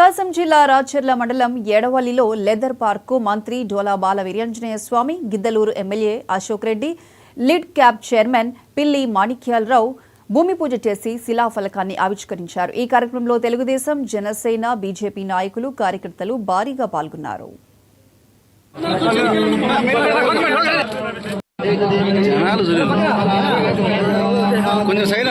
ప్రకాశం జిల్లా రాచర్ల మండలం ఏడవల్లిలో leather park మంత్రి Dola Bala Veeranjaneya Swamy, Giddalur MLA Ashok Reddy, LIDCAP chairman Pilli Manikyalarao భూమి పూజ చేసి శిలాఫలకాన్ని ఆవిష్కరించారు. ఈ కార్యక్రమంలో తెలుగుదేశం, జనసేన, బీజేపీ నాయకులు, కార్యకర్తలు భారీగా పాల్గొన్నారు. కొంచెం సైడ్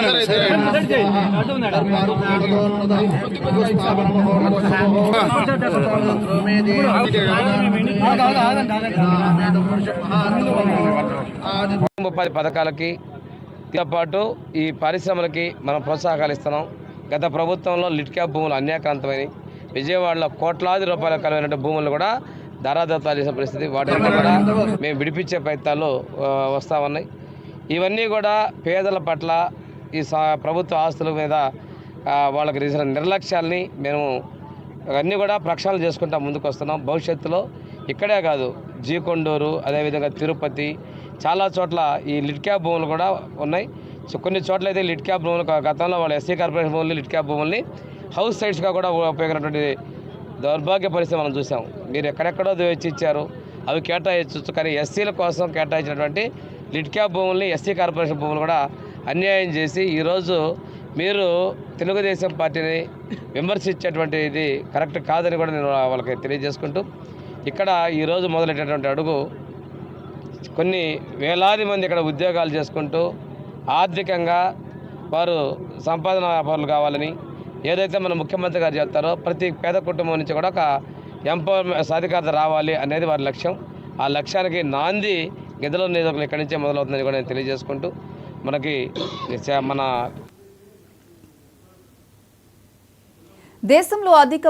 ఉపాధి పథకాలకి పాటు ఈ పరిశ్రమలకి మనం ప్రోత్సాహకాలు ఇస్తున్నాం. గత ప్రభుత్వంలో లిడ్ క్యాప్ భూములు అన్యాక్రాంతమైన విజయవాడలో కోట్లాది రూపాయల కలిగిన భూములు కూడా ధారాదత్తాలు చేసిన పరిస్థితి. వాటిని కూడా మేము విడిపించే ప్రయత్నాలు వస్తూ ఉన్నాయి. ఇవన్నీ కూడా పేదల పట్ల ఈ ప్రభుత్వ ఆస్తుల మీద వాళ్ళకి చేసిన నిర్లక్ష్యాలని మేము అన్నీ కూడా ప్రక్షాళన చేసుకుంటా ముందుకు వస్తున్నాం. భవిష్యత్తులో ఇక్కడే కాదు, జీకొండూరు, అదేవిధంగా తిరుపతి, చాలా చోట్ల ఈ లిడ్ క్యాప్ భూములు కూడా ఉన్నాయి. సో కొన్ని చోట్ల అయితే లిడ్ క్యాప్ భూములు గతంలో వాళ్ళ ఎస్సీ కార్పొరేషన్ భూములు లిడ్ క్యాప్ భూముల్ని హౌస్ సైట్స్గా కూడా ఉపయోగించినటువంటి దౌర్భాగ్య పరిస్థితి మనం చూసాం. మీరు ఎక్కడెక్కడో ఇచ్చారు, అవి కేటాయించవచ్చు, కానీ ఎస్సీల కోసం కేటాయించినటువంటి లిడ్ క్యాప్ భూముల్ని ఎస్సీ కార్పొరేషన్ భూములు కూడా అన్యాయం చేసి ఈరోజు మీరు తెలుగుదేశం పార్టీని విమర్శించేటువంటి ఇది కరెక్ట్ కాదని కూడా నేను వాళ్ళకి తెలియజేసుకుంటూ, ఇక్కడ ఈరోజు మొదలెట్టేటువంటి అడుగు కొన్ని వేలాది మంది ఇక్కడ ఉద్యోగాలు చేసుకుంటూ ఆర్థికంగా వారు సంపాదన వ్యాపారులు కావాలని ఏదైతే మన ముఖ్యమంత్రి గారు చెప్తారో ప్రతి పేద కుటుంబం నుంచి కూడా ఒక ఎంపవర్మెంట్ సాధికారత రావాలి అనేది వారి లక్ష్యం. ఆ లక్ష్యానికి నాంది గిద్దలూరు నియోజకవర్గం ఇక్కడి నుంచే మొదలవుతుందని కూడా నేను తెలియజేసుకుంటూ, మన దేశంలో అధిక